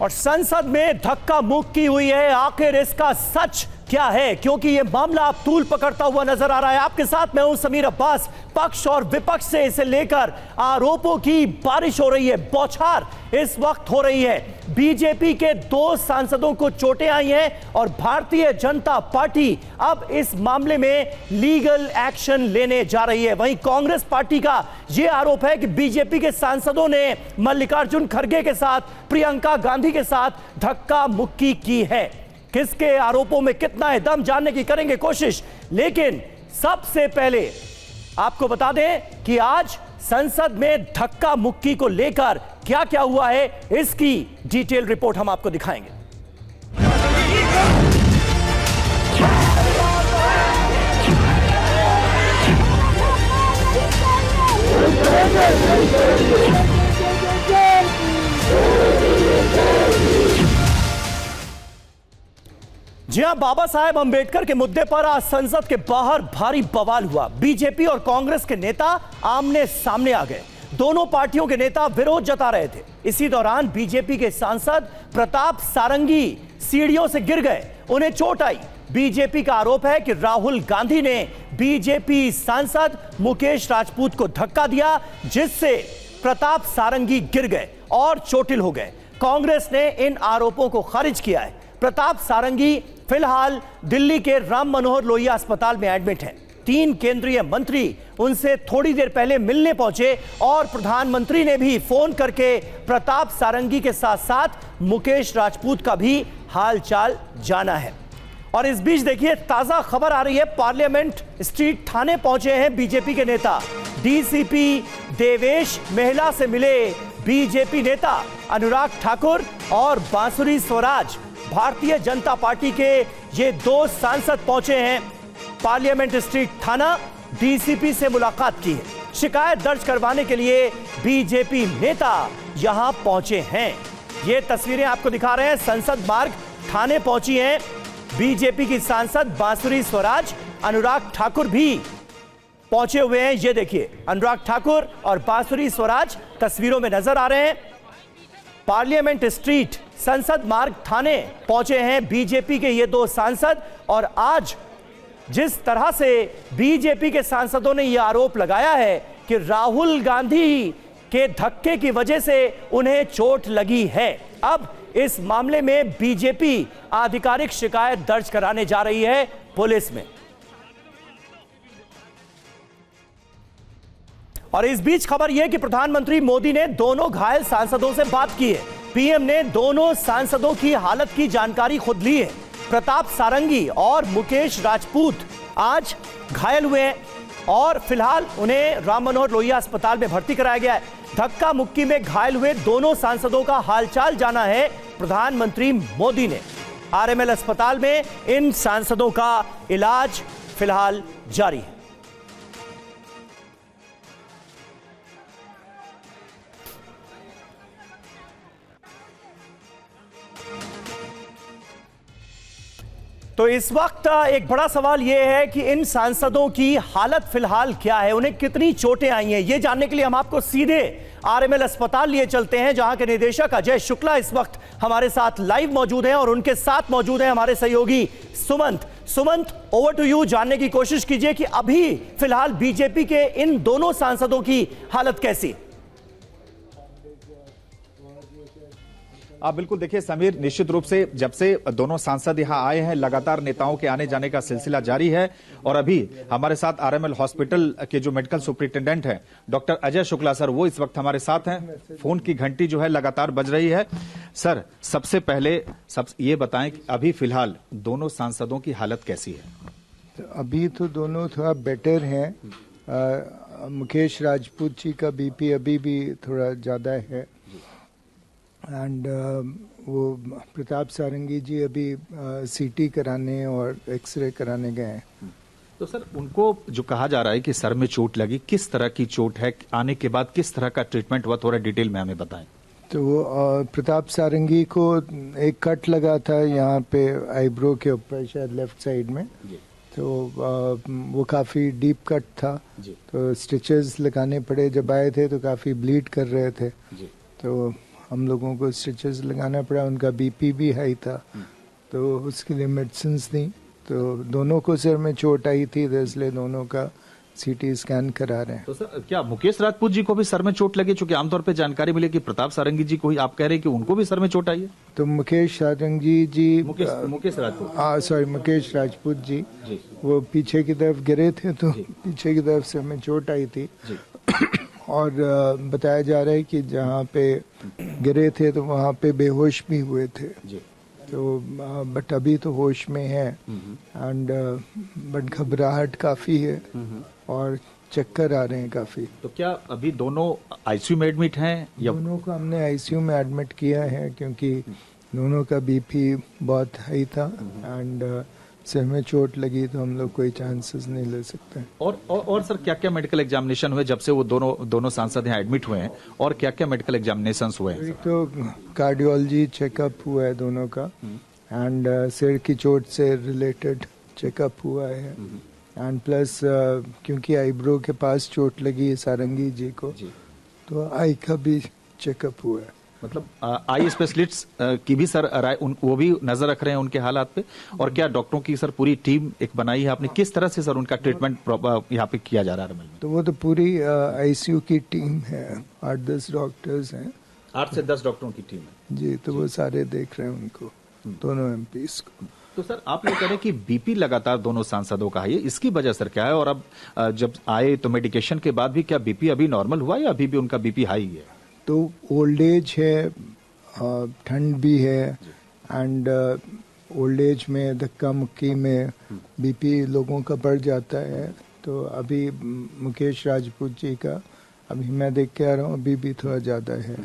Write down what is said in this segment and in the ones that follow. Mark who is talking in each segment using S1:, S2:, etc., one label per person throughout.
S1: और संसद में धक्का मुक्की हुई है। आखिर इसका सच क्या है, क्योंकि यह मामला अब तूल पकड़ता हुआ नजर आ रहा है। आपके साथ मैं हूं समीर अब्बास। पक्ष और विपक्ष से इसे लेकर आरोपों की बारिश हो रही है, बौछार इस वक्त हो रही है। बीजेपी के 2 सांसदों को चोटें आई हैं और भारतीय जनता पार्टी अब इस मामले में लीगल एक्शन लेने जा रही है। वहीं कांग्रेस पार्टी का यह आरोप है कि बीजेपी के सांसदों ने मल्लिकार्जुन खड़गे के साथ, प्रियंका गांधी के साथ धक्का मुक्की की है। किसके आरोपों में कितना है दम जानने की करेंगे कोशिश, लेकिन सबसे पहले आपको बता दें कि आज संसद में धक्का मुक्की को लेकर क्या क्या हुआ है, इसकी डिटेल रिपोर्ट हम आपको दिखाएंगे। जी हां, बाबा साहेब अंबेडकर के मुद्दे पर आज संसद के बाहर भारी बवाल हुआ। बीजेपी और कांग्रेस के नेता आमने सामने आ गए। दोनों पार्टियों के नेता विरोध जता रहे थे। इसी दौरान बीजेपी के सांसद प्रताप सारंगी सीढ़ियों से गिर गए, उन्हें चोट आई। बीजेपी का आरोप है कि राहुल गांधी ने बीजेपी सांसद मुकेश राजपूत को धक्का दिया, जिससे प्रताप सारंगी गिर गए और चोटिल हो गए। कांग्रेस ने इन आरोपों को खारिज किया है। प्रताप सारंगी फिलहाल दिल्ली के राम मनोहर लोहिया अस्पताल में एडमिट हैं। 3 केंद्रीय मंत्री उनसे थोड़ी देर पहले मिलने पहुंचे और प्रधानमंत्री ने भी फोन करके प्रताप सारंगी के साथ साथ मुकेश राजपूत का भी हालचाल जाना है। और इस बीच देखिए, ताजा खबर आ रही है, पार्लियामेंट स्ट्रीट थाने पहुंचे हैं बीजेपी के नेता। डीसीपी देवेश महिला से मिले बीजेपी नेता अनुराग ठाकुर और बांसुरी स्वराज। भारतीय जनता पार्टी के ये 2 सांसद पहुंचे हैं पार्लियामेंट स्ट्रीट थाना, डीसीपी से मुलाकात की है। शिकायत दर्ज करवाने के लिए बीजेपी नेता यहां पहुंचे हैं। ये तस्वीरें आपको दिखा रहे हैं। संसद मार्ग थाने पहुंची हैं बीजेपी की सांसद बांसुरी स्वराज। अनुराग ठाकुर भी पहुंचे हुए हैं। ये देखिए, अनुराग ठाकुर और बांसुरी स्वराज तस्वीरों में नजर आ रहे हैं। पार्लियामेंट स्ट्रीट संसद मार्ग थाने पहुंचे हैं बीजेपी के ये 2 सांसद। और आज जिस तरह से बीजेपी के सांसदों ने यह आरोप लगाया है कि राहुल गांधी के धक्के की वजह से उन्हें चोट लगी है, अब इस मामले में बीजेपी आधिकारिक शिकायत दर्ज कराने जा रही है पुलिस में। और इस बीच खबर यह कि प्रधानमंत्री मोदी ने दोनों घायल सांसदों से बात की है। पीएम ने दोनों सांसदों की हालत की जानकारी खुद ली है। प्रताप सारंगी और मुकेश राजपूत आज घायल हुए हैं और फिलहाल उन्हें राम मनोहर लोहिया अस्पताल में भर्ती कराया गया है। धक्का मुक्की में घायल हुए दोनों सांसदों का हालचाल जाना है प्रधानमंत्री मोदी ने। आरएमएल अस्पताल में इन सांसदों का इलाज फिलहाल जारी है। तो इस वक्त एक बड़ा सवाल यह है कि इन सांसदों की हालत फिलहाल क्या है, उन्हें कितनी चोटें आई हैं। यह जानने के लिए हम आपको सीधे आरएमएल अस्पताल लिए चलते हैं, जहां के निदेशक अजय शुक्ला इस वक्त हमारे साथ लाइव मौजूद हैं और उनके साथ मौजूद हैं हमारे सहयोगी Sumant. Sumant, over to you. जानने की कोशिश कीजिए कि अभी फिलहाल बीजेपी के इन दोनों सांसदों की हालत कैसी?
S2: आप बिल्कुल देखिए समीर, निश्चित रूप से जब से दोनों सांसद यहां आए हैं, लगातार नेताओं के आने जाने का सिलसिला जारी है। और अभी हमारे साथ आरएमएल हॉस्पिटल के जो मेडिकल सुपरिटेंडेंट हैं डॉक्टर अजय शुक्ला सर, वो इस वक्त हमारे साथ हैं। फोन की घंटी जो है लगातार बज रही है। सर, सबसे पहले ये बताएं कि अभी फिलहाल दोनों सांसदों की हालत कैसी है?
S3: तो अभी तो दोनों थोड़ा बेटर हैं। मुकेश राजपूत जी का बीपी अभी भी थोड़ा ज्यादा है एंड वो प्रताप सारंगी जी अभी सीटी कराने और एक्सरे कराने गए हैं।
S2: तो सर, उनको जो कहा जा रहा है कि सर में चोट लगी, किस तरह की चोट है, आने के बाद किस तरह का ट्रीटमेंट हुआ, थोड़ा डिटेल में हमें बताएं।
S3: तो वो प्रताप सारंगी को एक कट लगा था यहाँ पे आईब्रो के ऊपर, शायद लेफ्ट साइड में। तो वो काफी डीप कट था, तो स्टिचेस लगाने पड़े। जब आए थे तो काफी ब्लीड कर रहे थे। तो हम लोगों को स्टिचेस लगाना पड़ा, उनका बीपी भी हाई था तो उसके लिए मेडिसिन दी। तो दोनों को सिर में चोट आई थी तो इसलिए दोनों का सीटी स्कैन करा रहे हैं।
S2: तो सर क्या मुकेश राजपूत जी को भी सर में चोट लगी? चूंकि आमतौर पे जानकारी मिली कि प्रताप सारंगी जी को ही आप कह रहे हैं कि उनको भी सर में चोट आई है।
S3: तो मुकेश सारंगी जी
S2: मुकेश राजपूत
S3: मुकेश राजपूत जी वो पीछे की तरफ गिरे थे तो पीछे की तरफ से हमें चोट आई थी और बताया जा रहा है कि जहाँ पे गिरे थे तो वहाँ पे बेहोश भी हुए थे तो बट अभी तो होश में है एंड बट घबराहट काफी है और चक्कर आ रहे हैं काफी।
S2: तो क्या अभी दोनों आईसीयू में एडमिट हैं या?
S3: दोनों को हमने आईसीयू में एडमिट किया है क्योंकि दोनों का बीपी बहुत हाई था एंड सिर में चोट लगी तो हम लोग कोई चांसेस नहीं ले सकते।
S2: और सर क्या क्या मेडिकल एग्जामिनेशन हुए जब से वो दोनों सांसद यहाँ एडमिट हुए हैं और क्या क्या मेडिकल एग्जामिनेशन हुए हैं?
S3: एक तो कार्डियोलॉजी चेकअप हुआ है दोनों का एंड सिर की चोट से रिलेटेड चेकअप हुआ है एंड प्लस क्योंकि आईब्रो के पास चोट लगी है सारंगी जी को तो आई का भी चेकअप हुआ है।
S2: मतलब आई स्पेशलिस्ट की भी सर राय वो भी नजर रख रहे हैं उनके हालात पे। और क्या डॉक्टरों की सर पूरी टीम एक बनाई है आपने? किस तरह से सर उनका ट्रीटमेंट यहाँ पे किया जा रहा है?
S3: तो वो तो पूरी आईसीयू की टीम है, 8-10 डॉक्टर्स हैं।
S2: 8 से 10 डॉक्टरों की टीम है
S3: जी। तो वो सारे देख रहे हैं उनको, दोनों एमपीज को।
S2: तो सर आप ये कह रहे हैं कि बीपी लगातार दोनों सांसदों का है, इसकी वजह सर क्या है? और अब जब आए तो मेडिकेशन के बाद भी क्या बीपी अभी नॉर्मल हुआ या अभी भी उनका बीपी हाई है?
S3: तो ओल्ड एज है, ठंड भी है एंड ओल्ड एज में धक्का मुक्की में बीपी लोगों का बढ़ जाता है। तो अभी मुकेश राजपूत जी का अभी मैं देख के आ रहा हूँ अभी भी थोड़ा ज्यादा है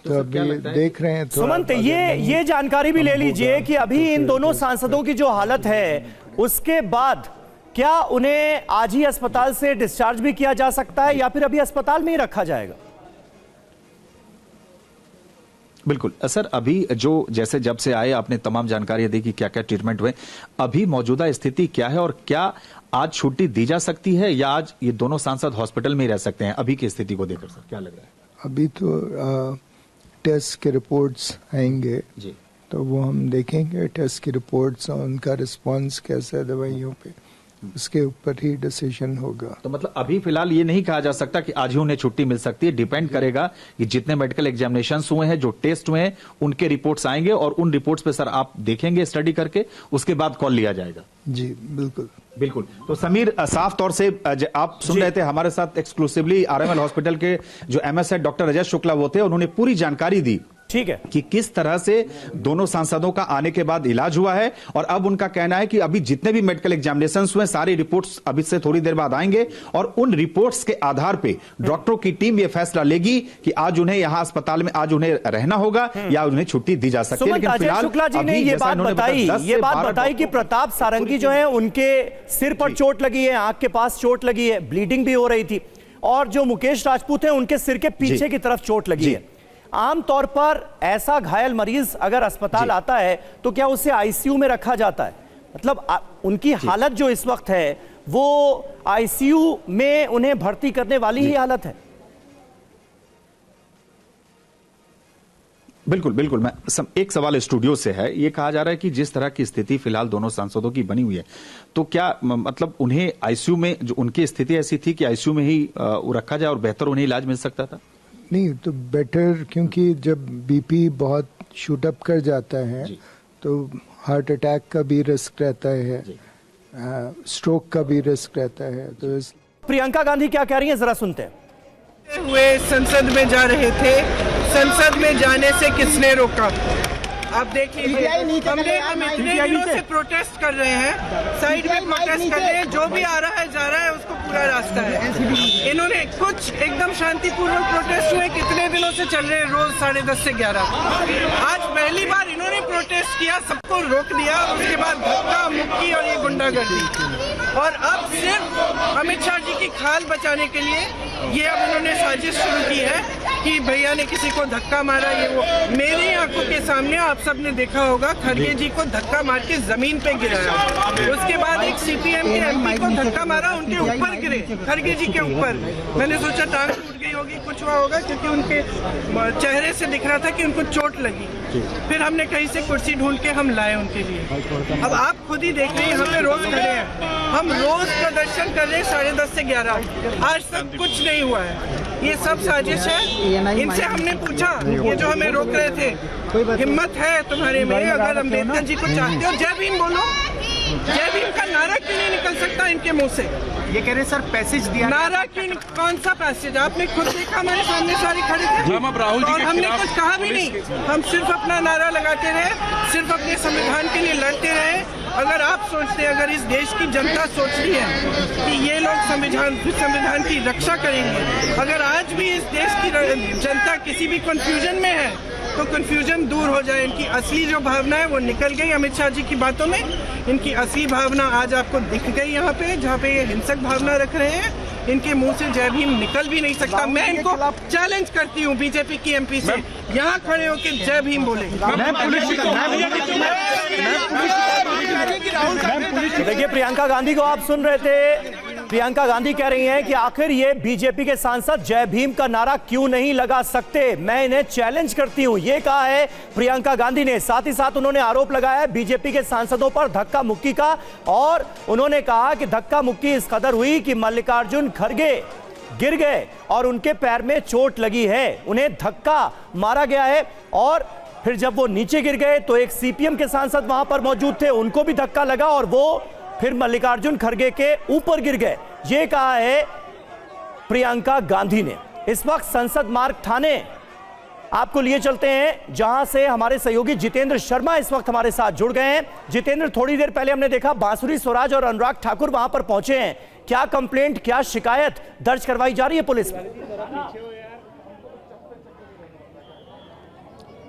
S3: तो अभी देख रहे हैं।
S1: सुमंत ये जानकारी भी ले लीजिए कि अभी इन दोनों सांसदों की जो हालत है उसके बाद क्या उन्हें आज ही अस्पताल से डिस्चार्ज भी किया जा सकता है या फिर अभी अस्पताल में ही रखा जाएगा?
S2: बिल्कुल सर, अभी जो जैसे जब से आए आपने तमाम जानकारी दी कि क्या क्या ट्रीटमेंट हुए, अभी मौजूदा स्थिति क्या है और क्या आज छुट्टी दी जा सकती है या आज ये दोनों सांसद हॉस्पिटल में ही रह सकते हैं? अभी की स्थिति को देखकर सर क्या लग रहा है?
S3: अभी तो टेस्ट के रिपोर्ट्स आएंगे
S2: जी,
S3: तो वो हम देखेंगे टेस्ट की रिपोर्ट्स और उनका रिस्पांस कैसा है दवाइयों पे, उसके ऊपर ही डिसीजन होगा।
S2: तो मतलब अभी फिलहाल ये नहीं कहा जा सकता कि आज ही उन्हें छुट्टी मिल सकती है, डिपेंड करेगा कि जितने मेडिकल एग्जामिनेशंस हुए हैं, जो टेस्ट हुए हैं, उनके रिपोर्ट्स आएंगे और उन रिपोर्ट्स पे सर आप देखेंगे स्टडी करके, उसके बाद कॉल लिया जाएगा।
S3: जी बिल्कुल
S2: बिल्कुल। तो समीर, साफ तौर से आप सुन रहे थे हमारे साथ एक्सक्लूसिवली आरएमएल हॉस्पिटल के जो एमएस है डॉक्टर अजय शुक्ला वो थे, उन्होंने पूरी जानकारी दी
S1: ठीक है
S2: कि किस तरह से दोनों सांसदों का आने के बाद इलाज हुआ है। और अब उनका कहना है कि अभी जितने भी मेडिकल एग्जामिनेशंस हुए सारी रिपोर्ट्स अभी से थोड़ी देर बाद आएंगे और उन रिपोर्ट्स के आधार पे डॉक्टरों की टीम ये फैसला लेगी कि आज उन्हें यहां अस्पताल में आज उन्हें रहना होगा या उन्हें छुट्टी दी जा सकती है।
S1: लेकिन फिलहाल शुक्ला जी ने ये बात बताई कि प्रताप सारंगी जो है उनके सिर पर चोट लगी है, आंख के पास चोट लगी है, ब्लीडिंग भी हो रही थी, और जो मुकेश राजपूत है उनके सिर के पीछे की तरफ चोट लगी है। आमतौर पर ऐसा घायल मरीज अगर अस्पताल आता है तो क्या उसे आईसीयू में रखा जाता है? मतलब उनकी हालत जो इस वक्त है वो आईसीयू में उन्हें भर्ती करने वाली ही हालत है?
S2: बिल्कुल बिल्कुल। मैं एक सवाल स्टूडियो से है, ये कहा जा रहा है कि जिस तरह की स्थिति फिलहाल दोनों सांसदों की बनी हुई है तो क्या मतलब उन्हें आईसीयू में, जो उनकी स्थिति ऐसी थी कि आईसीयू में ही रखा जाए और बेहतर उन्हें इलाज मिल सकता था?
S3: नहीं तो बेटर, क्योंकि जब बीपी बहुत शूट अप कर जाता है तो हार्ट अटैक का भी रिस्क रहता है, स्ट्रोक का भी रिस्क रहता है। तो
S1: प्रियंका गांधी क्या कह रही हैं जरा सुनते हैं।
S4: हुए संसद में जा रहे थे, संसद में जाने से किसने रोका? आप देख लीजिए, हम इतने दिनों से प्रोटेस्ट कर रहे हैं, साइड में प्रोटेस्ट कर रहे हैं, जो भी आ रहा है जा रहा है, उसको पूरा रास्ता है। इन्होंने कुछ एकदम शांतिपूर्वक प्रोटेस्ट हुए, कितने दिनों से चल रहे हैं, रोज 10:30 से 11। आज पहली बार इन्होंने प्रोटेस्ट किया, सबको रोक दिया, उसके बाद धक्का मुक्की और ये गुंडागर्दी। और अब सिर्फ अमित शाह जी की खाल बचाने के लिए ये अब इन्होंने साजिश शुरू की है कि भैया ने किसी को धक्का मारा, ये वो। मेरे यहाँ आंखों के सामने आप सबने देखा होगा, खड़गे जी को धक्का मार के जमीन पे गिराया। उसके बाद एक सीपीएम के एमपी को धक्का मारा, उनके ऊपर गिरे, खड़गे जी के ऊपर। मैंने सोचा टांग टूट गई होगी, कुछ हुआ होगा, क्योंकि उनके चेहरे से दिख रहा था कि उनको चोट लगी। फिर हमने कहीं से कुर्सी ढूंढ के हम लाए उनके लिए। अब आप खुद ही देख रहे हैं, हम पे रोज खड़े हैं, हम रोज प्रदर्शन कर रहे हैं 10:30 से 11। आज तक कुछ नहीं हुआ है, ये सब साजिश है। इनसे हमने पूछा, ये जो हमें रोक रहे थे, हिम्मत है तुम्हारे में, अगर अम्बेडकर जी को चाहते हो जय भीम बोलो। जय भीम का नारा क्यों नहीं निकल सकता इनके मुंह से?
S5: ये कह रहे हैं सर पैसेज दिया,
S4: नारा क्यों? कौन सा पैसेज? आपने खुद देखा, हमारे सामने सारे खड़े थे और हमने कुछ कहा भी नहीं। हम सिर्फ अपना नारा लगाते रहे, सिर्फ अपने संविधान के लिए लड़ते रहे। अगर आप सोचते हैं, अगर इस देश की जनता सोच रही है कि ये लोग संविधान की रक्षा करेंगे, अगर आज भी इस देश की जनता किसी भी कंफ्यूजन में है, तो कंफ्यूजन दूर हो जाए। इनकी असली जो भावना है वो निकल गई अमित शाह जी की बातों में। इनकी असली भावना आज आपको दिख गई यहाँ पे, जहाँ पे ये हिंसक भावना रख रहे हैं। इनके मुंह से जय भीम निकल भी नहीं सकता। मैं इनको चैलेंज करती हूँ, बीजेपी की एमपी से, यहाँ खड़े होकर जय भीम बोले।
S1: देखिए, प्रियंका गांधी को आप सुन रहे थे। प्रियंका गांधी कह रही हैं कि आखिर ये बीजेपी के सांसद जय भीम का नारा क्यों नहीं लगा सकते, मैं इन्हें चैलेंज करती हूं, ये कहा है प्रियंका गांधी ने। साथ ही साथ उन्होंने आरोप लगाया है बीजेपी के सांसदों पर धक्का मुक्की का, और उन्होंने कहा कि धक्का मुक्की इस कदर हुई कि मल्लिकार्जुन खड़गे गिर गए और उनके पैर में चोट लगी है, उन्हें धक्का मारा गया है। और फिर जब वो नीचे गिर गए तो एक सीपीएम के सांसद वहां पर मौजूद थे, उनको भी धक्का लगा और वो फिर मल्लिकार्जुन खड़गे के ऊपर गिर गए, ये कहा है प्रियंका गांधी ने। इस वक्त संसद मार्ग थाने आपको लिए चलते हैं, जहां से हमारे सहयोगी जितेंद्र शर्मा इस वक्त हमारे साथ जुड़ गए हैं। जितेंद्र, थोड़ी देर पहले हमने देखा बांसुरी स्वराज और अनुराग ठाकुर वहां पर पहुंचे हैं, क्या कंप्लेंट, क्या शिकायत दर्ज करवाई जा रही है पुलिस में?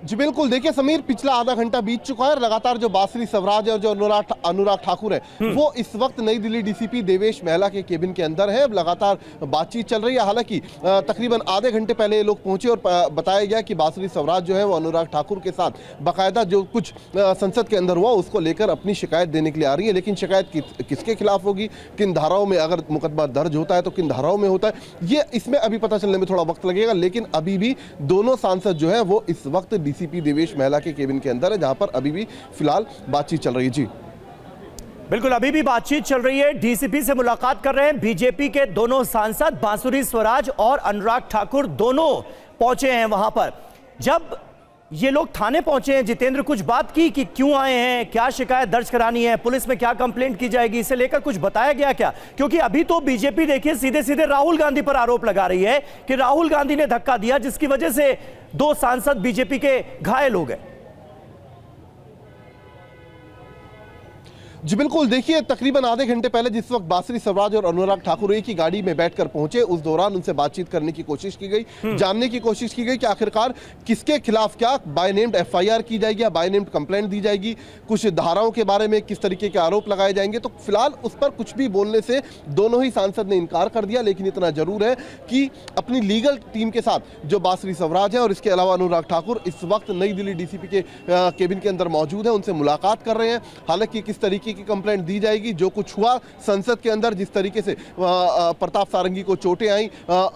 S6: जी बिल्कुल, देखिए समीर, पिछला आधा घंटा बीत चुका है। लगातार जो बांसुरी स्वराज और जो अनुराग ठाकुर है वो इस वक्त नई दिल्ली डीसीपी देवेश महला के केबिन के अंदर है। लगातार बातचीत चल रही है। हालांकि तकरीबन आधे घंटे पहले ये लोग पहुंचे और बताया गया कि बांसुरी स्वराज जो है वो अनुराग ठाकुर के साथ बाकायदा जो कुछ संसद के अंदर हुआ उसको लेकर अपनी शिकायत देने के लिए आ रही है। लेकिन शिकायत किसके खिलाफ होगी, किन धाराओं में, अगर मुकदमा दर्ज होता है तो किन धाराओं में होता है, ये इसमें अभी पता चलने में थोड़ा वक्त लगेगा। लेकिन अभी भी दोनों सांसद जो है वो इस वक्त डीसीपी देवेश महला के केबिन के अंदर है, जहां पर अभी भी फिलहाल बातचीत चल रही है। जी
S1: बिल्कुल, अभी भी बातचीत चल रही है। डीसीपी से मुलाकात कर रहे हैं बीजेपी के दोनों सांसद बांसुरी स्वराज और अनुराग ठाकुर, दोनों पहुंचे हैं वहां पर। जब ये लोग थाने पहुंचे हैं, जितेंद्र, कुछ बात की कि क्यों आए हैं, क्या शिकायत दर्ज करानी है, पुलिस में क्या कंप्लेंट की जाएगी, इसे लेकर कुछ बताया गया क्या? क्योंकि अभी तो बीजेपी देखिए सीधे सीधे राहुल गांधी पर आरोप लगा रही है कि राहुल गांधी ने धक्का दिया, जिसकी वजह से 2 सांसद बीजेपी के घायल हो गए।
S6: जी बिल्कुल, देखिए तकरीबन आधे घंटे पहले जिस वक्त बांसुरी स्वराज और अनुराग ठाकुर एक ही गाड़ी में बैठकर पहुंचे, उस दौरान उनसे बातचीत करने की कोशिश की गई, जानने की कोशिश की गई कि आखिरकार किसके खिलाफ क्या बाय नेम्ड एफआईआर की जाएगी या बाय नेम्ड कंप्लेंट दी जाएगी, कुछ धाराओं के बारे में किस तरीके के आरोप लगाए जाएंगे। तो फिलहाल उस पर कुछ भी बोलने से दोनों ही सांसद ने इनकार कर दिया। लेकिन इतना जरूर है कि अपनी लीगल टीम के साथ जो बांसुरी स्वराज है और इसके अलावा अनुराग ठाकुर इस वक्त नई दिल्ली डीसीपी के केबिन के अंदर मौजूद है, उनसे मुलाकात कर रहे हैं। हालांकि किस तरीके की कंप्लेंट दी जाएगी, जो कुछ हुआ संसद के अंदर, जिस तरीके से प्रताप सारंगी को चोटें आई,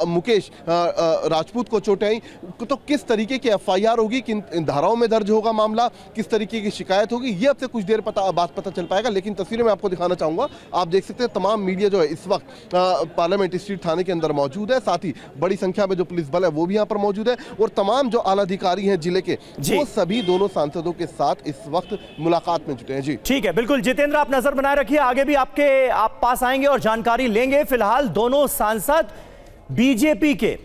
S6: मुकेश राजपूत को चोटें आई, तो किस तरीके की एफआईआर होगी, किन धाराओं में दर्ज होगा मामला, किस तरीके की शिकायत होगी, ये अब से कुछ देर बाद पता चल पाएगा। लेकिन तस्वीरें मैं आपको दिखाना चाहूंगा, आप देख सकते हैं तमाम मीडिया जो है इस वक्त पार्लियामेंट स्ट्रीट थाने के अंदर मौजूद है। साथ ही बड़ी संख्या में जो पुलिस बल है वो भी यहाँ पर मौजूद है, और तमाम जो आला अधिकारी हैं जिले के, वो सभी दोनों सांसदों के साथ इस वक्त मुलाकात में जुटे हैं। जी
S1: ठीक है, बिल्कुल जितेंद्र, आप नजर बनाए रखिए, आगे भी आप पास आएंगे और जानकारी लेंगे। फिलहाल दोनों सांसद बीजेपी के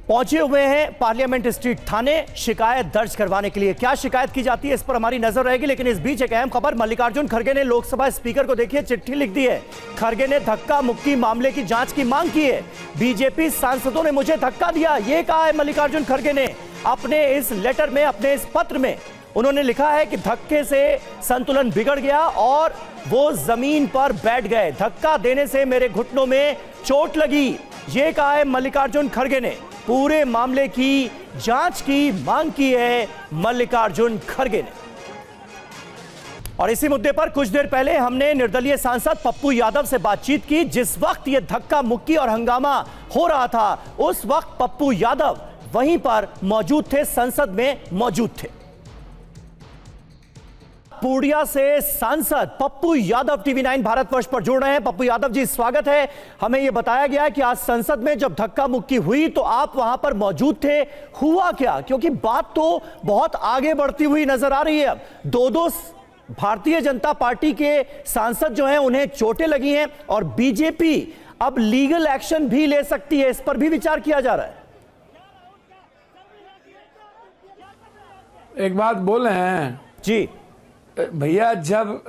S1: पहुंचे हुए हैं पार्लियामेंट स्ट्रीट थाने शिकायत दर्ज करवाने के लिए। क्या शिकायत की जाती है इस पर हमारी नजर रहेगी। लेकिन इस बीच एक अहम खबर, मल्लिकार्जुन खड़गे ने लोकसभा स्पीकर को देखिए चिट्ठी लिख दी है। खड़गे ने धक्का मुक्की मामले की जांच की मांग की है। बीजेपी सांसदों ने मुझे धक्का दिया, यह कहा है मल्लिकार्जुन खड़गे ने अपने इस लेटर में, अपने इस पत्र में। उन्होंने लिखा है कि धक्के से संतुलन बिगड़ गया और वो जमीन पर बैठ गए, धक्का देने से मेरे घुटनों में चोट लगी, यह कहा है मल्लिकार्जुन खड़गे ने। पूरे मामले की जांच की मांग की है मल्लिकार्जुन खड़गे ने। और इसी मुद्दे पर कुछ देर पहले हमने निर्दलीय सांसद पप्पू यादव से बातचीत की। जिस वक्त यह धक्का मुक्की और हंगामा हो रहा था उस वक्त पप्पू यादव वहीं पर मौजूद थे, संसद में मौजूद थे। पूर्णिया से सांसद पप्पू यादव टीवी 9 भारतवर्ष पर जुड़ रहे हैं। पप्पू यादव जी, स्वागत है। हमें यह बताया गया है कि आज संसद में जब धक्का मुक्की हुई तो आप वहां पर मौजूद थे, हुआ क्या? क्योंकि बात तो बहुत आगे बढ़ती हुई नजर आ रही है। अब दो भारतीय जनता पार्टी के सांसद जो हैं उन्हें चोटें लगी हैं और बीजेपी अब लीगल एक्शन भी ले सकती है, इस पर भी विचार किया जा रहा है।
S7: एक बात बोल रहे हैं
S1: जी
S7: भैया, जब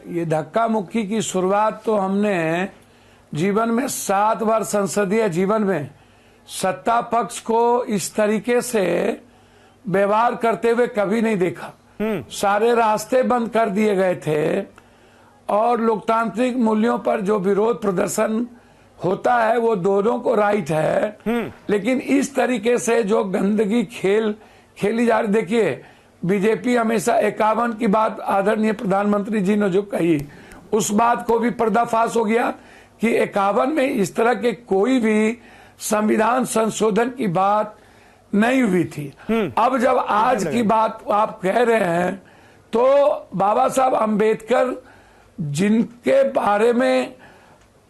S7: ये धक्का मुक्की की शुरुआत तो हमने जीवन में 7 बार संसदीय जीवन में सत्ता पक्ष को इस तरीके से व्यवहार करते हुए कभी नहीं देखा। सारे रास्ते बंद कर दिए गए थे और लोकतांत्रिक मूल्यों पर जो विरोध प्रदर्शन होता है वो दोनों को राइट है, लेकिन इस तरीके से जो गंदगी खेली जा रही, देखिए बीजेपी हमेशा 51 की बात आदरणीय प्रधानमंत्री जी ने जो कही उस बात को भी पर्दाफाश हो गया कि 51 में इस तरह के कोई भी संविधान संशोधन की बात नहीं हुई थी। अब जब आज की बात आप कह रहे हैं तो बाबा साहब अंबेडकर जिनके बारे में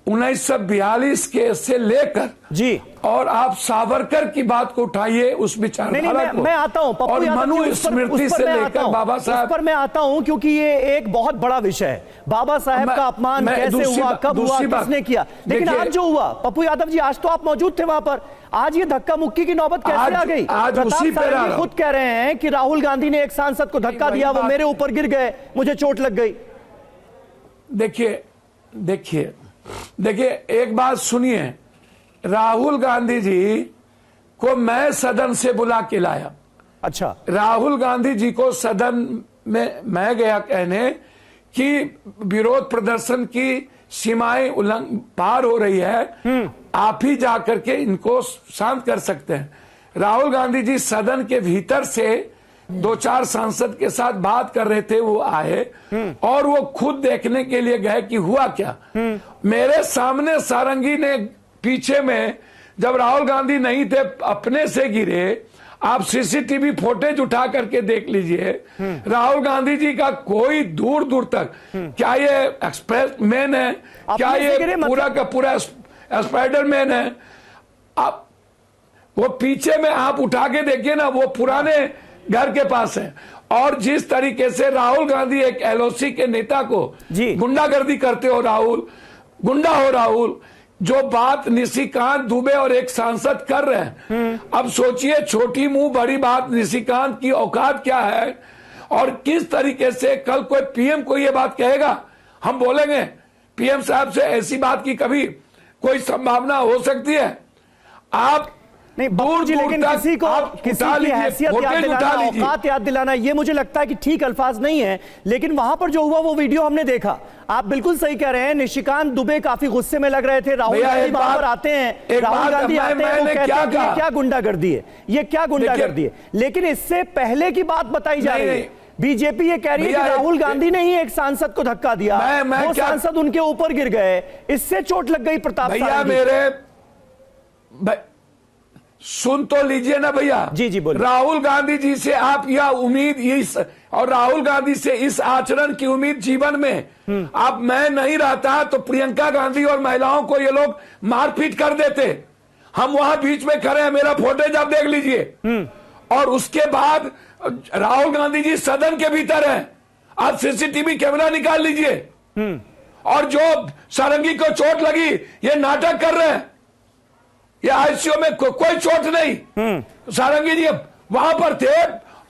S7: 1942 के से लेकर
S1: जी
S7: और आप सावरकर की बात को उठाइए, उस विचारधारा को।
S1: मैं आता हूं
S7: और मनुस्मृति से लेकर बाबा साहब
S1: पर मैं आता हूं क्योंकि ये एक बहुत बड़ा विषय है। बाबा साहब का अपमान कैसे हुआ, कब हुआ, किसने किया। लेकिन आज जो हुआ पप्पू यादव जी, आज तो आप मौजूद थे वहां पर, आज ये धक्का मुक्की की नौबत कैसे आ गई?
S7: आज उसी पे
S1: खुद कह रहे हैं कि राहुल गांधी ने एक सांसद को धक्का दिया, वो मेरे ऊपर गिर गए, मुझे चोट लग गई।
S7: देखिए एक बात सुनिए, राहुल गांधी जी को मैं सदन से बुला के लाया।
S1: अच्छा,
S7: राहुल गांधी जी को सदन में मैं गया कहने कि विरोध प्रदर्शन की सीमाएं पार हो रही है, आप ही जाकर के इनको शांत कर सकते हैं। राहुल गांधी जी सदन के भीतर से 2-4 सांसद के साथ बात कर रहे थे, वो आए और वो खुद देखने के लिए गए कि हुआ क्या। मेरे सामने सारंगी ने पीछे में, जब राहुल गांधी नहीं थे अपने से गिरे, आप सीसीटीवी फुटेज उठा करके देख लीजिए। राहुल गांधी जी का कोई दूर दूर तक, क्या ये एक्सप्रेस मैन है, क्या ये पूरा का पूरा स्पाइडरमैन है? आप वो पीछे में आप उठा के देखिए ना, वो पुराने घर के पास है। और जिस तरीके से राहुल गांधी एक एलओसी के नेता को गुंडागर्दी करते हो, राहुल गुंडा हो, राहुल जो बात निशिकांत दुबे और एक सांसद कर रहे हैं, अब सोचिए छोटी मुंह बड़ी बात, निशिकांत की औकात क्या है और किस तरीके से कल कोई पीएम को ये बात कहेगा, हम बोलेंगे पीएम साहब से ऐसी बात की कभी कोई संभावना हो सकती है? आप
S1: नहीं दूर जी, लेकिन किसी की हैसियत याद दिलाना, औकात याद दिलाना, ये मुझे लगता है कि ठीक अल्फाज नहीं है। लेकिन वहां पर जो हुआ वो वीडियो हमने देखा, आप बिल्कुल सही कह रहे हैं। निशिकांत दुबे काफी गुस्से में लग रहे थे। राहुल गांधी वहां पर आते हैं, राहुल गांधी आते हैं, वो कहते हैं कि क्या गुंडागर्दी है, ये क्या गुंडागर्दी है। लेकिन इससे पहले की बात बताई जा रही है, बीजेपी ये कह रही है कि राहुल गांधी ने ही एक सांसद को धक्का दिया, वो सांसद उनके ऊपर गिर गए, इससे चोट लग गई प्रताप सारंगी।
S7: सुन तो लीजिए ना भैया।
S1: जी बोलिए।
S7: राहुल गांधी जी से आप यह उम्मीद और राहुल गांधी से इस आचरण की उम्मीद जीवन में आप मैं नहीं रहता तो प्रियंका गांधी और महिलाओं को ये लोग मारपीट कर देते। हम वहां बीच में खड़े हैं, मेरा फोटेज आप देख लीजिए। और उसके बाद राहुल गांधी जी सदन के भीतर हैं, आप सीसीटीवी कैमरा निकाल लीजिए। और जो सारंगी को चोट लगी, ये नाटक कर रहे हैं, ये आईसीयू में कोई चोट नहीं। सारंगी जी वहां पर थे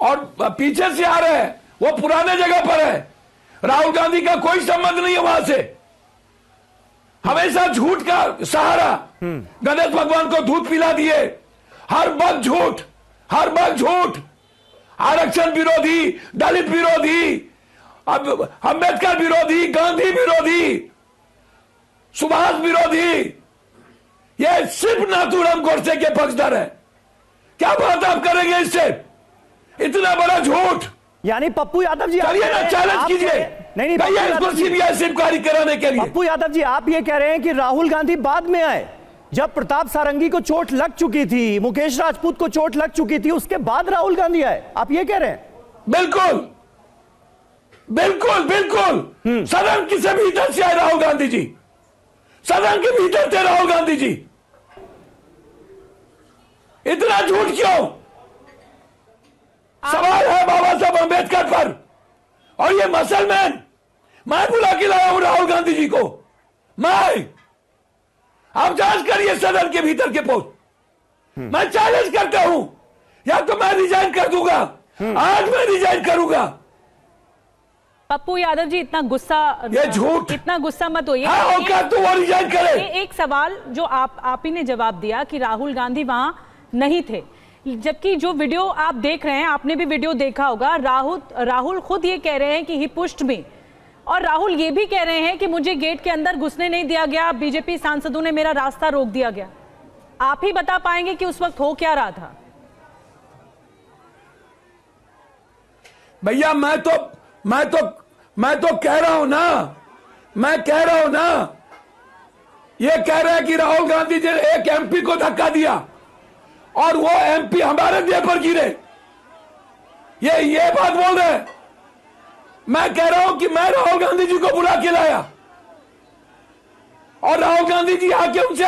S7: और पीछे से आ रहे हैं, वो पुराने जगह पर है। राहुल गांधी का कोई संबंध नहीं है वहां से। हमेशा झूठ का सहारा, गणेश भगवान को दूध पिला दिए, हर वक्त झूठ, हर वक्त झूठ। आरक्षण विरोधी, दलित विरोधी, अब अंबेडकर विरोधी, गांधी विरोधी, सुभाष विरोधी, ये सिर्फ नाथूराम गोडसे के पक्षधर है। क्या बात आप करेंगे इससे? इतना बड़ा झूठ।
S1: यानी पप्पू यादव जी
S7: चलिए ना, चैलेंज कीजिए।
S1: नहीं
S7: भैया इसको सीबीआई से इंक्वायरी कराने के लिए।
S1: पप्पू यादव जी, आप ये कह रहे हैं कि राहुल गांधी बाद में आए, जब प्रताप सारंगी को चोट लग चुकी थी, मुकेश राजपूत को चोट लग चुकी थी, उसके बाद राहुल गांधी आए, आप ये कह रहे हैं?
S7: बिल्कुल बिल्कुल बिल्कुल। सदन किसे भीतर से आए राहुल गांधी जी, सदन के भीतर थे राहुल गांधी जी। इतना झूठ क्यों? सवाल है बाबा साहब अंबेडकर पर, और ये मसलमैन मैं बुला के लाया हूं राहुल गांधी जी को। मैं, आप जांच करिए सदन के भीतर के पोस्ट। मैं चैलेंज करता हूं, या तो मैं रिजाइन कर दूंगा, आज मैं रिजाइन करूंगा।
S8: पप्पू यादव जी, इतना गुस्सा,
S7: ये झूठ,
S8: इतना गुस्सा मत होइए।
S7: हाँ, क्या तो वो रिजाइन करे।
S8: एक सवाल जो आप ही ने जवाब दिया कि राहुल गांधी वहां नहीं थे, जबकि जो वीडियो आप देख रहे हैं, आपने भी वीडियो देखा होगा, राहुल खुद ये कह रहे हैं कि ही पुश्ड मी, और राहुल ये भी कह रहे हैं कि मुझे गेट के अंदर घुसने नहीं दिया गया, बीजेपी सांसदों ने मेरा रास्ता रोक दिया गया। आप ही बता पाएंगे कि उस वक्त हो क्या रहा था?
S7: भैया मैं तो कह रहा हूं ना, मैं कह रहा हूं ना, ये कह रहे हैं कि राहुल गांधी जी ने एक एमपी को धक्का दिया और वो एमपी हमारे देह पर गिरे, ये बात बोल रहे हैं। मैं कह रहा हूं कि मैं राहुल गांधी जी को बुला के लाया और राहुल गांधी जी आके उनसे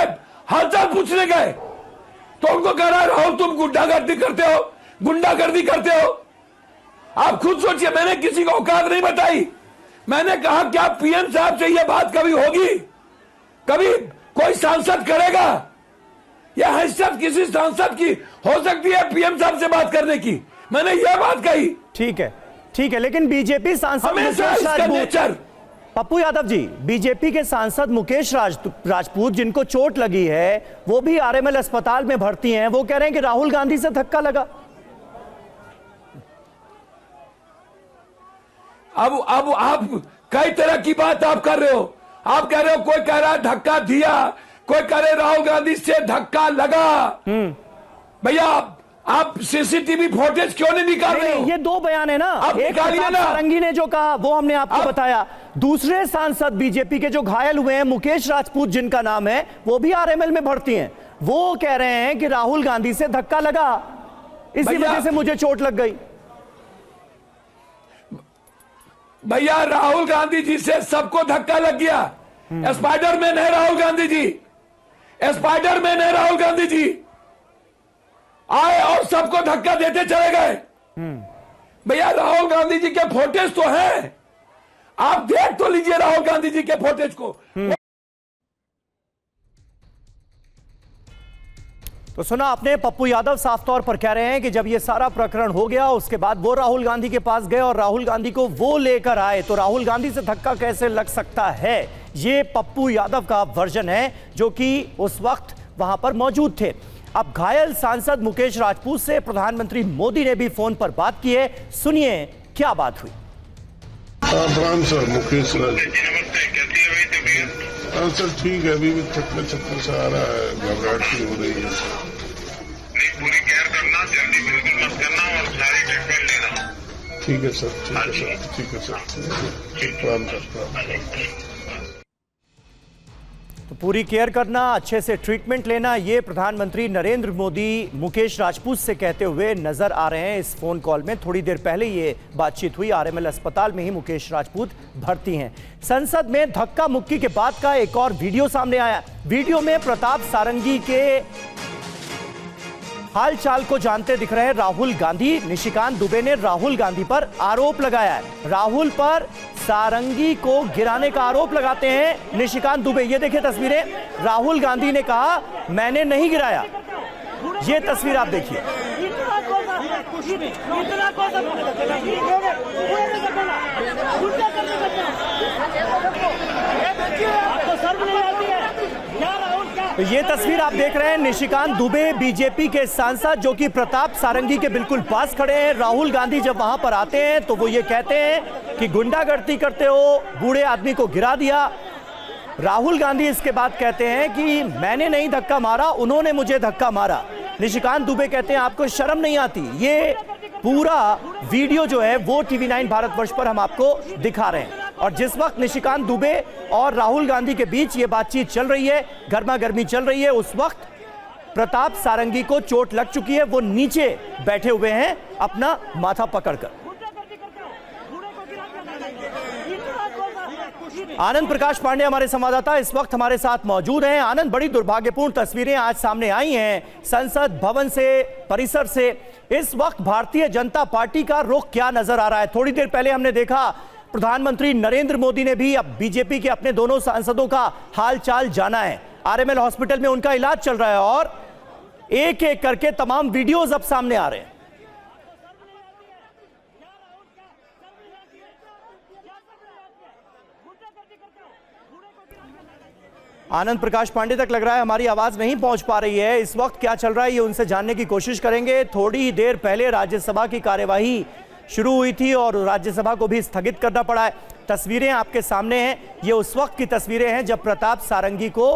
S7: हालचाल पूछने गए, तो उनको कह रहा है राहुल तुम गुंडागर्दी करते हो, गुंडागर्दी करते हो। आप खुद सोचिए, मैंने किसी को औकात नहीं बताई। मैंने कहा क्या पीएम साहब से यह बात कभी होगी, कभी कोई सांसद करेगा? यह हैसियत किसी सांसद की हो सकती है पीएम साहब से बात करने की? मैंने यह बात कही।
S1: ठीक है, लेकिन बीजेपी सांसद मुकेश राजपूत, पप्पू यादव जी, बीजेपी के सांसद मुकेश राजपूत जिनको चोट लगी है, वो भी आरएमएल अस्पताल में भर्ती हैं, वो कह रहे हैं कि राहुल गांधी से धक्का लगा।
S7: अब आप कई तरह की बात आप कर रहे हो। आप कह रहे हो, कोई कह रहा है धक्का दिया, कोई कह रहे राहुल गांधी से धक्का लगा। भैया आप सीसीटीवी फुटेज क्यों नहीं निकाल रहे हो?
S1: ये दो बयान है ना, एक प्रताप सारंगी ने जो कहा वो हमने आपको बताया, दूसरे सांसद बीजेपी के जो घायल हुए हैं, मुकेश राजपूत जिनका नाम है, वो भी आरएमएल में भर्ती हैं, वो कह रहे हैं कि राहुल गांधी से धक्का लगा, इसी वजह से मुझे चोट लग गई।
S7: भैया राहुल गांधी जी से सबको धक्का लग गया। स्पाइडरमैन है राहुल गांधी जी, स्पाइडरमैन है राहुल गांधी जी। आए और सबको धक्का देते चले गए। भैया राहुल गांधी जी के फोटेज तो हैं, आप देख तो लीजिए राहुल गांधी जी के फोटेज को।
S1: तो सुना आपने, पप्पू यादव साफ तौर पर कह रहे हैं कि जब ये सारा प्रकरण हो गया, उसके बाद वो राहुल गांधी के पास गए और राहुल गांधी को वो लेकर आए, तो राहुल गांधी से धक्का कैसे लग सकता है? ये पप्पू यादव का वर्जन है, जो कि उस वक्त वहां पर मौजूद थे। अब घायल सांसद मुकेश राजपूत से प्रधानमंत्री मोदी ने भी फोन पर बात की है, सुनिए क्या बात हुई।
S9: प्रणाम सर, मुकेश सर ठीक है, अभी भी चक्कर सा आ रहा है, घबराहट सी हो रही है।
S10: नहीं, पूरी केयर करना, जल्दी बिल्कुल मत करना और सारी ट्रीटमेंट लेना।
S9: ठीक है सर, ठीक है सर, प्रणाम सर।
S1: तो पूरी केयर करना, अच्छे से ट्रीटमेंट लेना, ये प्रधानमंत्री नरेंद्र मोदी मुकेश राजपूत से कहते हुए नजर आ रहे हैं इस फोन कॉल में। थोड़ी देर पहले ये बातचीत हुई, आरएमएल अस्पताल में ही मुकेश राजपूत भर्ती हैं। संसद में धक्का मुक्की के बाद का एक और वीडियो सामने आया। वीडियो में प्रताप सारंगी के हालचाल को जानते दिख रहे हैं राहुल गांधी। निशिकांत दुबे ने राहुल गांधी पर आरोप लगाया है, राहुल पर सारंगी को गिराने का आरोप लगाते हैं निशिकांत दुबे। ये देखिए तस्वीरें, राहुल गांधी ने कहा मैंने नहीं गिराया, ये तस्वीर आप देखिए। तो ये तस्वीर आप देख रहे हैं, निशिकांत दुबे बीजेपी के सांसद जो कि प्रताप सारंगी के बिल्कुल पास खड़े हैं। राहुल गांधी जब वहां पर आते हैं तो वो ये कहते हैं कि गुंडागर्दी करते हो, बूढ़े आदमी को गिरा दिया। राहुल गांधी इसके बाद कहते हैं कि मैंने नहीं धक्का मारा, उन्होंने मुझे धक्का मारा। निशिकांत दुबे कहते हैं आपको शर्म नहीं आती। ये पूरा वीडियो जो है वो TV9 भारतवर्ष पर हम आपको दिखा रहे हैं। और जिस वक्त निशिकांत दुबे और राहुल गांधी के बीच ये बातचीत चल रही है, गर्मा गर्मी चल रही है, उस वक्त प्रताप सारंगी को चोट लग चुकी है। वो नीचे बैठे हुए हैं अपना माथा पकड़कर। आनंद प्रकाश पांडे हमारे संवाददाता इस वक्त हमारे साथ मौजूद हैं। आनंद, बड़ी दुर्भाग्यपूर्ण तस्वीरें आज सामने आई हैं संसद भवन से, परिसर से। इस वक्त भारतीय जनता पार्टी का रुख क्या नजर आ रहा है? थोड़ी देर पहले हमने देखा प्रधानमंत्री नरेंद्र मोदी ने भी अब बीजेपी के अपने दोनों सांसदों का हालचाल जाना है। आरएमएल हॉस्पिटल में उनका इलाज चल रहा है और एक एक करके तमाम वीडियोज अब सामने आ रहे हैं। आनंद प्रकाश पांडे तक लग रहा है हमारी आवाज नहीं पहुंच पा रही है। इस वक्त क्या चल रहा है ये उनसे जानने की कोशिश करेंगे। थोड़ी ही देर पहले राज्यसभा की कार्यवाही शुरू हुई थी और राज्यसभा को भी स्थगित करना पड़ा है। तस्वीरें आपके सामने हैं, ये उस वक्त की तस्वीरें हैं जब प्रताप सारंगी को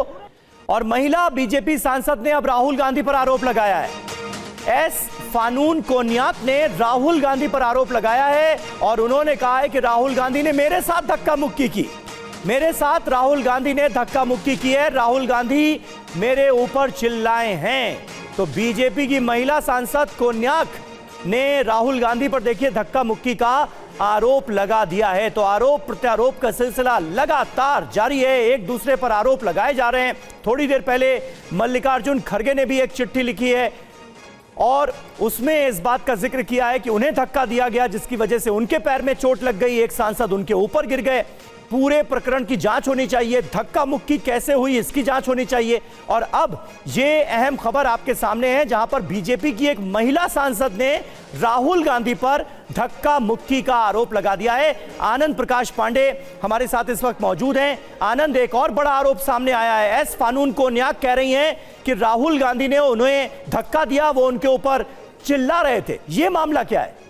S1: और महिला बीजेपी सांसद ने अब राहुल गांधी पर आरोप लगाया है। एस फानून कोन्याक ने राहुल गांधी पर आरोप लगाया है और उन्होंने कहा है कि राहुल गांधी ने मेरे साथ धक्का मुक्की की। मेरे साथ राहुल गांधी ने धक्का मुक्की की है, राहुल गांधी मेरे ऊपर चिल्लाए हैं। तो बीजेपी की महिला सांसद कोन्याक ने राहुल गांधी पर देखिए धक्का मुक्की का आरोप लगा दिया है। तो आरोप प्रत्यारोप का सिलसिला लगातार जारी है, एक दूसरे पर आरोप लगाए जा रहे हैं। थोड़ी देर पहले मल्लिकार्जुन खड़गे ने भी एक चिट्ठी लिखी है और उसमें इस बात का जिक्र किया है कि उन्हें धक्का दिया गया जिसकी वजह से उनके पैर में चोट लग गई, एक सांसद उनके ऊपर गिर गए। पूरे प्रकरण की जांच होनी चाहिए, धक्का मुक्की कैसे हुई इसकी जांच होनी चाहिए। और अब ये अहम खबर आपके सामने है जहां पर बीजेपी की एक महिला सांसद ने राहुल गांधी पर धक्का मुक्की का आरोप लगा दिया है। आनंद प्रकाश पांडे हमारे साथ इस वक्त मौजूद हैं। आनंद, एक और बड़ा आरोप सामने आया है। एस फानून कोन्याक कह रही हैं कि राहुल गांधी ने उन्हें धक्का दिया, वो उनके ऊपर चिल्ला रहे थे। ये मामला क्या है?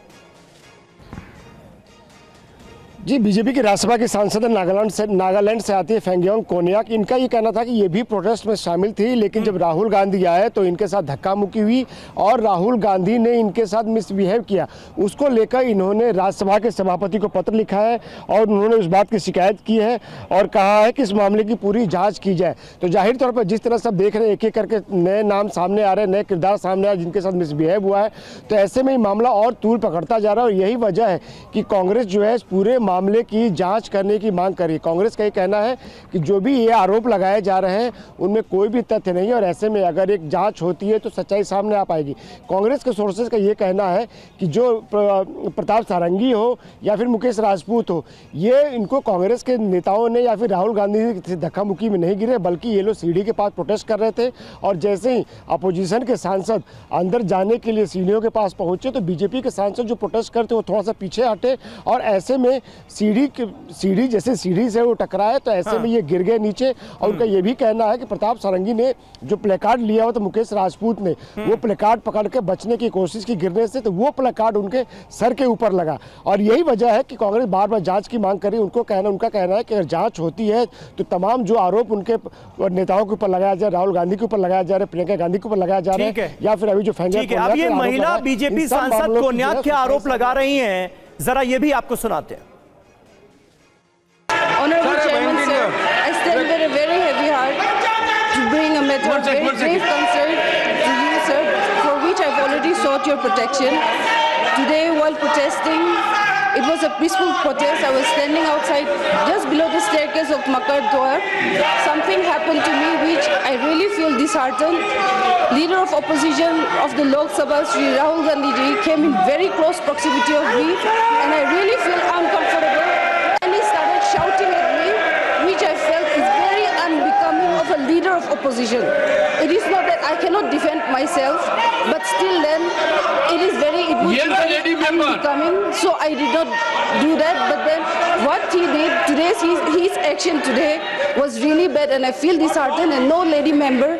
S11: जी, बीजेपी की राज्यसभा की सांसद नागालैंड से आती है फेंगियोंग कोन्याक। इनका ये कहना था कि ये भी प्रोटेस्ट में शामिल थी, लेकिन जब राहुल गांधी आए तो इनके साथ धक्का मुक्की हुई और राहुल गांधी ने इनके साथ मिसबिहेव किया। उसको लेकर इन्होंने राज्यसभा के सभापति को पत्र लिखा है और उन्होंने उस बात की शिकायत की है और कहा है कि इस मामले की पूरी जाँच की जाए। तो जाहिर तौर पर जिस तरह से देख रहे हैं एक एक करके नए नाम सामने आ रहे हैं, नए किरदार सामने आ रहे हैं जिनके साथ मिसबिहेव हुआ है, तो ऐसे में ये मामला और तूल पकड़ता जा रहा है। और यही वजह है कि कांग्रेस जो है इस पूरे मामले की जांच करने की मांग कर रही है। कांग्रेस का ये कहना है कि जो भी ये आरोप लगाए जा रहे हैं उनमें कोई भी तथ्य नहीं है और ऐसे में अगर एक जांच होती है तो सच्चाई सामने आ पाएगी। कांग्रेस के सोर्सेज का ये कहना है कि जो प्रताप सारंगी हो या फिर मुकेश राजपूत हो, ये इनको कांग्रेस के नेताओं ने या फिर राहुल गांधी से धक्का मुक्की में नहीं गिरे, बल्कि ये लोग सीढ़ी के पास प्रोटेस्ट कर रहे थे और जैसे ही अपोजिशन के सांसद अंदर जाने के लिए सीढ़ियों के पास पहुंचे तो बीजेपी के सांसद जो प्रोटेस्ट करते वो थोड़ा सा पीछे हटे और ऐसे में सीढ़ी जैसे सीढ़ी से वो टकराए तो ऐसे में ये गिर गए नीचे। और उनका ये भी कहना है कि प्रताप सारंगी ने जो प्ले कार्ड लिया हुआ था मुकेश राजपूत ने, वो प्ले कार्ड पकड़ के बचने की कोशिश की गिरने से, तो वो प्ले कार्ड उनके सर के ऊपर लगा और यही वजह है कि कांग्रेस बार बार जांच की मांग करी। उनका कहना है कि अगर जांच होती है तो तमाम जो आरोप उनके नेताओं के ऊपर लगाया जा रहा है, राहुल गांधी के ऊपर लगाया जा रहा है, प्रियंका गांधी के ऊपर लगाया जा रहा है या फिर अभी जो
S1: अब ये महिला बीजेपी सांसद कोन्याक के आरोप लगा रही हैं, जरा ये भी आपको सुनाते हैं।
S12: Honorable Chairman, sir, I stand with a very heavy heart to bring a matter of very grave concern to you, sir, for which I've already sought your protection. Today, while protesting, it was a peaceful protest. I was standing outside just below the staircase of Makar Dwar. Something happened to me which I really feel disheartened. Leader of opposition of the Lok Sabha, Shri Rahul Gandhi ji, came in very close proximity of me and I really feel uncomfortable. Shouting at me, which I felt is very unbecoming of a leader of opposition. It is not that I cannot defend myself, but still then, it would be very unbecoming. So I did not do that. But then, what he did, his action today was really bad, and I feel disheartened. And no lady member,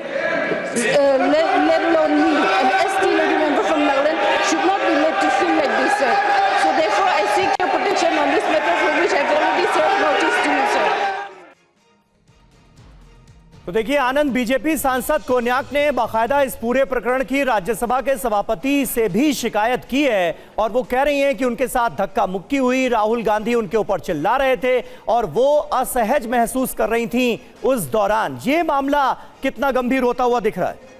S12: let alone me, an ST lady member from Nagaland, should not be made to feel like this, sir. So therefore, I seek your protection on this matter, for which I have already served notice to you, sir.
S1: तो देखिए आनंद, BJP सांसद कोन्याक ने बाकायदा इस पूरे प्रकरण की राज्यसभा के सभापति से भी शिकायत की है और वो कह रही हैं कि उनके साथ धक्का मुक्की हुई, राहुल गांधी उनके ऊपर चिल्ला रहे थे और वो असहज महसूस कर रही थीं उस दौरान। ये मामला कितना गंभीर होता हुआ दिख रहा है?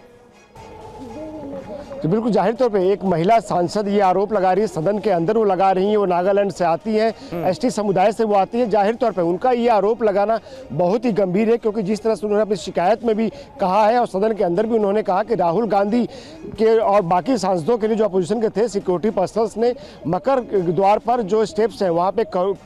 S11: तो बिल्कुल जाहिर तौर पे एक महिला सांसद ये आरोप लगा रही है, सदन के अंदर वो लगा रही है, वो नागालैंड से आती है, एसटी समुदाय से वो आती है। जाहिर तौर पे उनका ये आरोप लगाना बहुत ही गंभीर है, क्योंकि जिस तरह से उन्होंने अपनी शिकायत में भी कहा है और सदन के अंदर भी उन्होंने कहा कि राहुल गांधी के और बाकी सांसदों के लिए जो अपोजिशन के थे सिक्योरिटी पर्सनल्स ने मकर द्वार पर जो स्टेप्स हैं वहाँ पे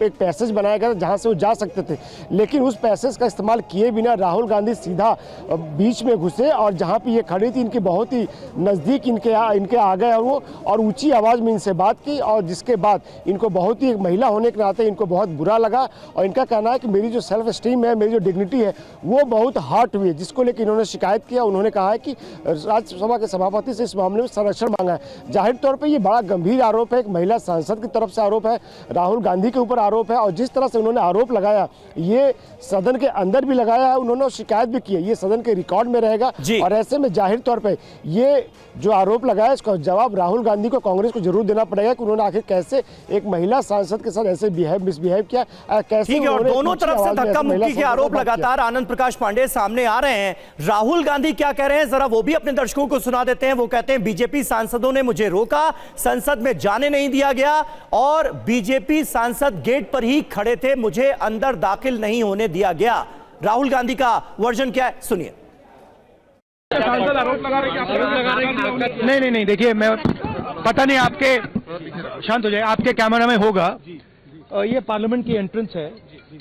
S11: एक पैसेज बनाया गया था जहाँ से वो जा सकते थे, लेकिन उस पैसेज का इस्तेमाल किए बिना राहुल गांधी सीधा बीच में घुसे और जहाँ पे ये खड़ी थी इनकी बहुत ही नज़दीक इनके आ गए और ऊंची आवाज़ में इनसे बात की, और जिसके बाद इनको बहुत ही, एक महिला होने के नाते इनको बहुत बुरा लगा और इनका कहना है कि मेरी जो सेल्फ स्टीम है, मेरी जो डिग्निटी है वो बहुत हर्ट हुई है, जिसको लेकर इन्होंने शिकायत किया। उन्होंने कहा है कि राज्यसभा के सभापति से इस मामले में संरक्षण मांगा है। जाहिर तौर पर ये बड़ा गंभीर आरोप है, एक महिला सांसद की तरफ से आरोप है, राहुल गांधी के ऊपर आरोप है, और जिस तरह से उन्होंने आरोप लगाया ये सदन के अंदर भी लगाया है उन्होंने, शिकायत भी की है, ये सदन के रिकॉर्ड में रहेगा। और ऐसे में जाहिर तौर पर ये जो आरोप लगाया इसका जवाब राहुल गांधी को, कांग्रेस को जरूर देना पड़ेगा कि उन्होंने आखिर कैसे एक महिला सांसद के साथ ऐसे मिसबिहेव किया, कैसे।
S1: और दोनों तरफ से धक्का मुक्की के आरोप लगातार आनंद प्रकाश पांडे सामने आ रहे हैं। राहुल गांधी क्या कह रहे हैं जरा वो भी अपने दर्शकों को सुना देते हैं। वो कहते हैं बीजेपी सांसदों ने मुझे रोका, संसद में जाने नहीं दिया गया और बीजेपी सांसद गेट पर ही खड़े थे, मुझे अंदर दाखिल नहीं होने दिया गया। राहुल गांधी का वर्जन क्या है, सुनिए।
S5: सांसद आरोप लगा रहे हैं। नहीं देखिए, मैं पता नहीं आपके, शांत हो जाए, आपके कैमरा में होगा, ये पार्लियामेंट की एंट्रेंस है,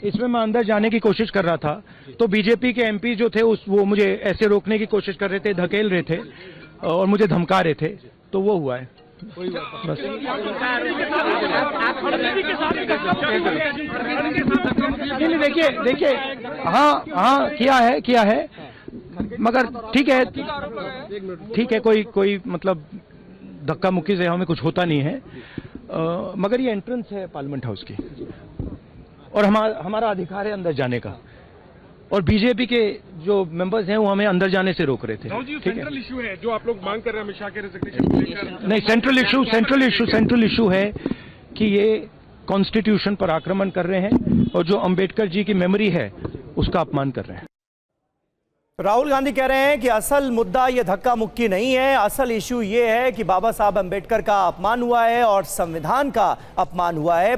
S5: इसमें मैं अंदर जाने की कोशिश कर रहा था तो बीजेपी के एमपी जो थे वो मुझे ऐसे रोकने की कोशिश कर रहे थे, धकेल रहे थे और मुझे धमका रहे थे, तो वो हुआ है बस। देखिए हाँ किया है मगर ठीक है कोई मतलब धक्का मुक्की से हमें कुछ होता नहीं है, मगर ये एंट्रेंस है पार्लियामेंट हाउस की और हमारा अधिकार है अंदर जाने का, और बीजेपी के जो मेंबर्स हैं वो हमें अंदर जाने से रोक रहे थे।
S13: सेंट्रल इशू है जो आप लोग मांग कर रहे हैं अमित शाह के रेजिग्नेशन।
S5: नहीं, सेंट्रल इशू है कि ये कॉन्स्टिट्यूशन पर आक्रमण कर रहे हैं और जो अंबेडकर जी की मेमोरी है उसका अपमान कर रहे हैं।
S1: राहुल गांधी कह रहे हैं कि असल मुद्दा ये धक्का मुक्की नहीं है, असल इशू ये है कि बाबा साहब अंबेडकर का अपमान हुआ है और संविधान का अपमान हुआ है।